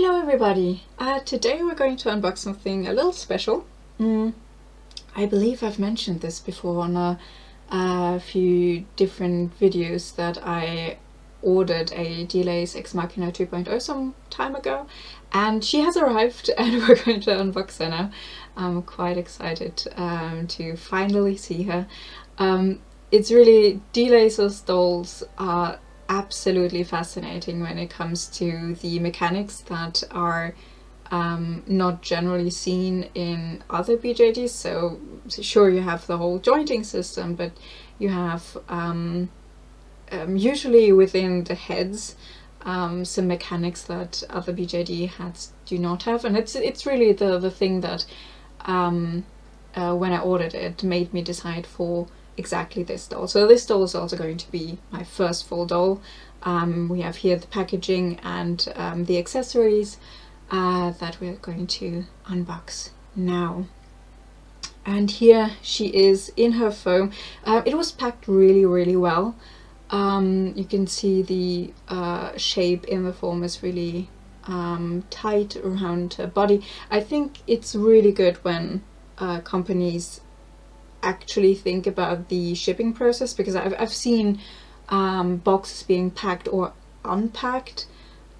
Hello everybody! Today we're going to unbox something a little special. I believe I've mentioned this before on a few different videos that I ordered a DLace Ex Machina 2.0 some time ago, and she has arrived and we're going to unbox her now. I'm quite excited to finally see her. It's really, DLace's dolls are absolutely fascinating when it comes to the mechanics that are not generally seen in other BJDs. So sure, you have the whole jointing system, but you have usually within the heads some mechanics that other BJD heads do not have, and it's really the thing that when I ordered it made me decide for exactly this doll. So this doll is also going to be my first full doll. We have here the packaging and the accessories that we're going to unbox now. And here she is in her foam. It was packed really well. You can see the shape in the foam is really tight around her body. I think it's really good when companies actually think about the shipping process, because I've seen boxes being packed or unpacked,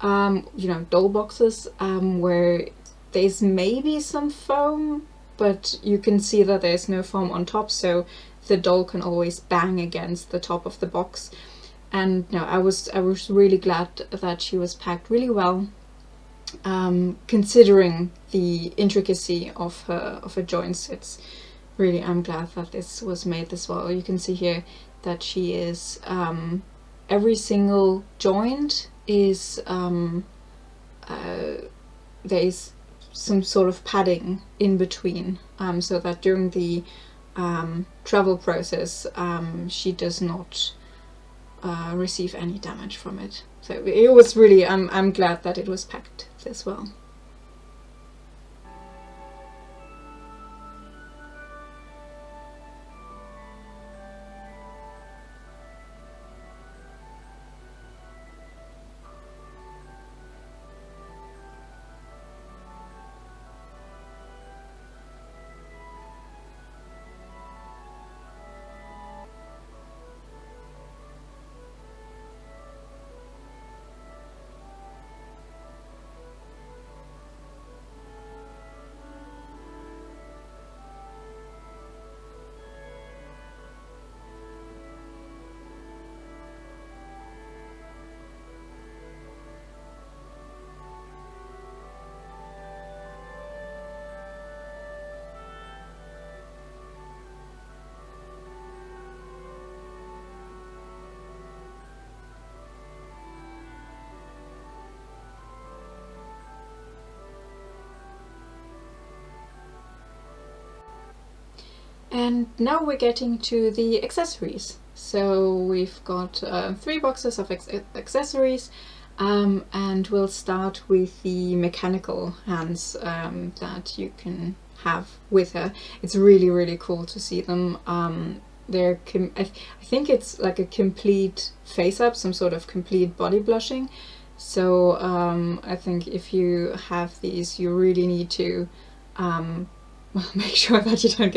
doll boxes, where there's maybe some foam, but you can see that there's no foam on top, so the doll can always bang against the top of the box. And no, I was really glad that she was packed really well, considering the intricacy of her joints. It's really, I'm glad that this was made this well. You can see here that she is, every single joint is, there is some sort of padding in between, so that during the travel process she does not receive any damage from it. So it was really, I'm glad that it was packed this well. And now we're getting to the accessories. So we've got 3 boxes of accessories, and we'll start with the mechanical hands that you can have with her. It's really cool to see them. I think it's like a complete face-up, some sort of complete body blushing. So I think if you have these, you really need to make sure that you don't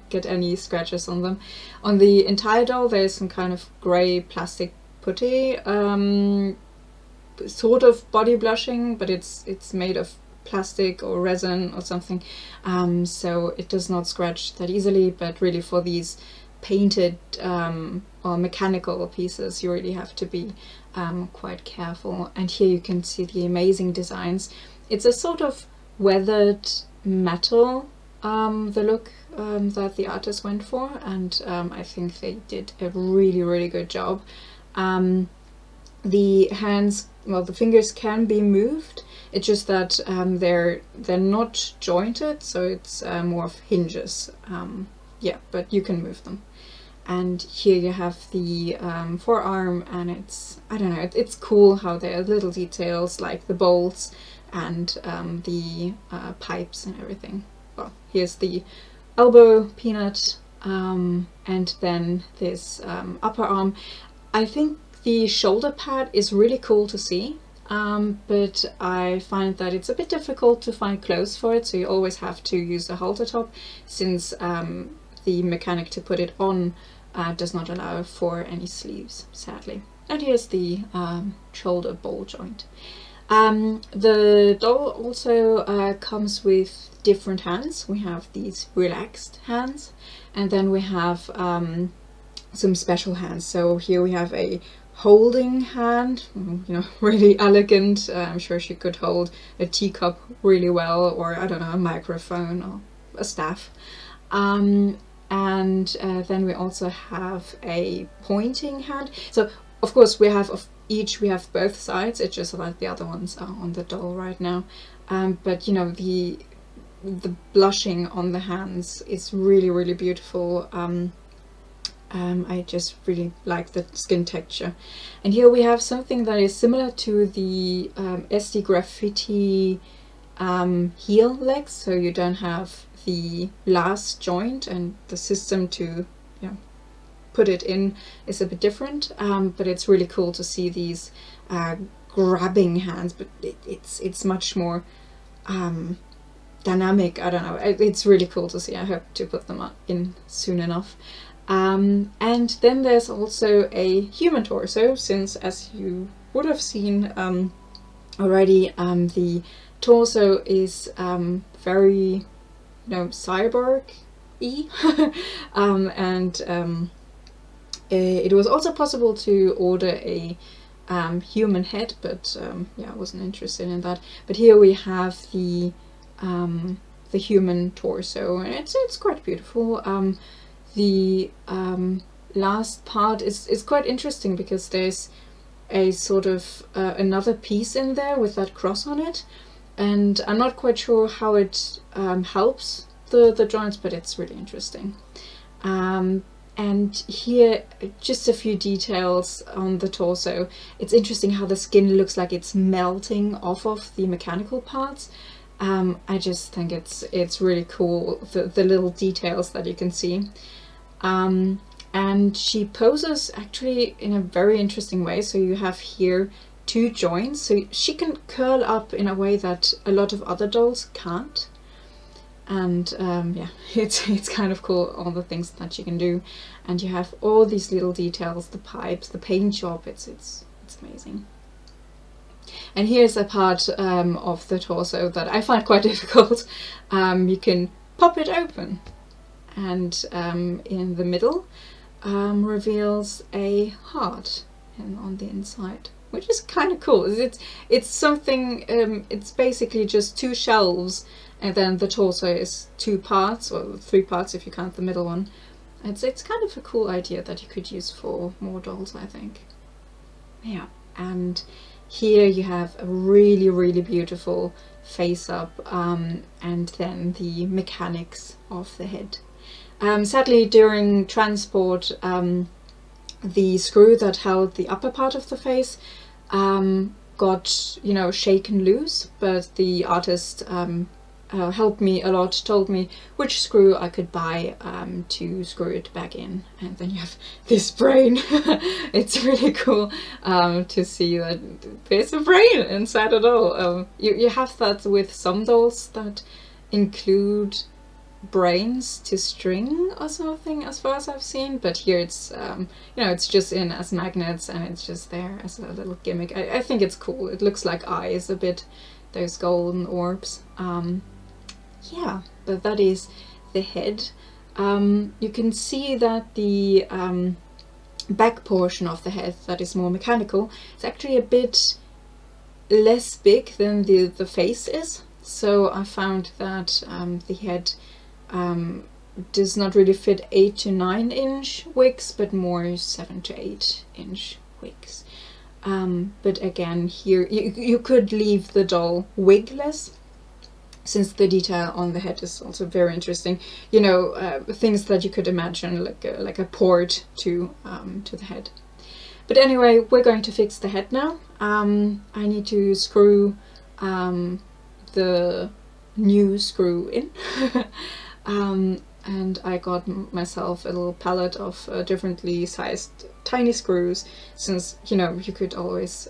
get any scratches on them. On the entire doll there's some kind of grey plastic putty, sort of body blushing, but it's made of plastic or resin or something, so it does not scratch that easily. But really for these painted or mechanical pieces you really have to be quite careful. And here you can see the amazing designs. It's a sort of weathered metal, the look that the artist went for, and I think they did a really good job. The hands, well, the fingers can be moved. It's just that they're not jointed, so it's more of hinges. Yeah, but you can move them. And here you have the forearm, and it's, I don't know, it's cool how there are little details like the bolts and the pipes and everything. Well, here's the elbow peanut, and then this upper arm. I think the shoulder pad is really cool to see. but I find that it's a bit difficult to find clothes for it, so you always have to use a halter top, since the mechanic to put it on does not allow for any sleeves, sadly. And here's the shoulder ball joint. The doll also comes with different hands. We have these relaxed hands, and then we have some special hands. So here we have a holding hand, really elegant. I'm sure she could hold a teacup really well, or I don't know, a microphone or a staff. And then we also have a pointing hand. So of course we have we have both sides. It's just like the other ones are on the doll right now. But the blushing on the hands is really, really beautiful. I just really like the skin texture. And here we have something that is similar to the SD Graffiti heel legs, so you don't have the last joint, and the system to put it in is a bit different, but it's really cool to see these grabbing hands, but it's much more dynamic. I don't know, it's really cool to see. I hope to put them in soon enough. And then there's also a human torso, since, as you would have seen already, the torso is very cyborg-y. And it was also possible to order a human head, but I wasn't interested in that. But here we have the human torso, and it's quite beautiful. The last part is quite interesting, because there's a sort of another piece in there with that cross on it, and I'm not quite sure how it helps the joints, but it's really interesting. And here, just a few details on the torso. It's interesting how the skin looks like it's melting off of the mechanical parts. I just think it's really cool, the little details that you can see. And she poses actually in a very interesting way. So you have here two joints, so she can curl up in a way that a lot of other dolls can't. And it's kind of cool, all the things that she can do. And you have all these little details, the pipes, the paint job. It's amazing. And here's a part of the torso that I find quite difficult. You can pop it open, and in the middle reveals a heart on the inside, which is kind of cool. It's something. It's basically just two shelves, and then the torso is two parts, or three parts if you count the middle one. It's kind of a cool idea that you could use for more dolls, I think. Yeah, and here you have a really, really beautiful face up, and then the mechanics of the head. Sadly, during transport, the screw that held the upper part of the face got, shaken loose, but the artist helped me a lot, told me which screw I could buy to screw it back in, and then you have this brain. It's really cool to see that there's a brain inside it all. You have that with some dolls that include brains to string or something, as far as I've seen, but here it's it's just in as magnets, and it's just there as a little gimmick. I think it's cool. It looks like eyes a bit, those golden orbs. Yeah, but that is the head. You can see that the back portion of the head, that is more mechanical, is actually a bit less big than the face is. So I found that the head does not really fit 8 to 9 inch wigs, but more 7 to 8 inch wigs. But again, here you could leave the doll wigless, since the detail on the head is also very interesting. Things that you could imagine, like a port to the head. But anyway, we're going to fix the head now. I need to screw the new screw in. And I got myself a little palette of differently sized tiny screws, since you could always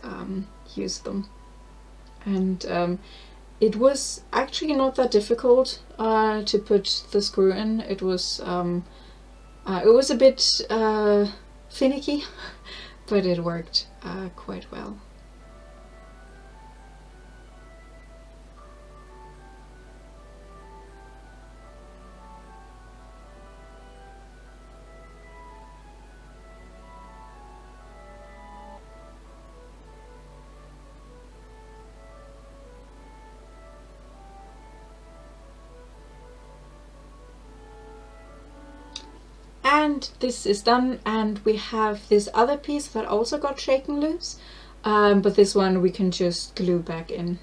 use them. and it was actually not that difficult to put the screw in. It was a bit finicky, but it worked quite well. And this is done, and we have this other piece that also got shaken loose, but this one we can just glue back in.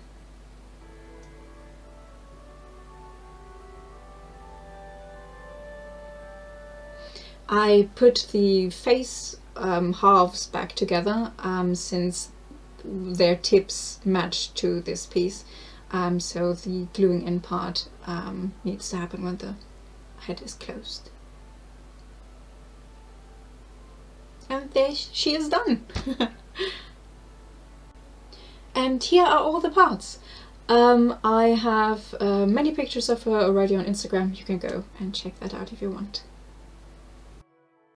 I put the face halves back together since their tips match to this piece, so the gluing in part needs to happen when the head is closed. And there she is done! And here are all the parts. I have many pictures of her already on Instagram. You can go and check that out if you want.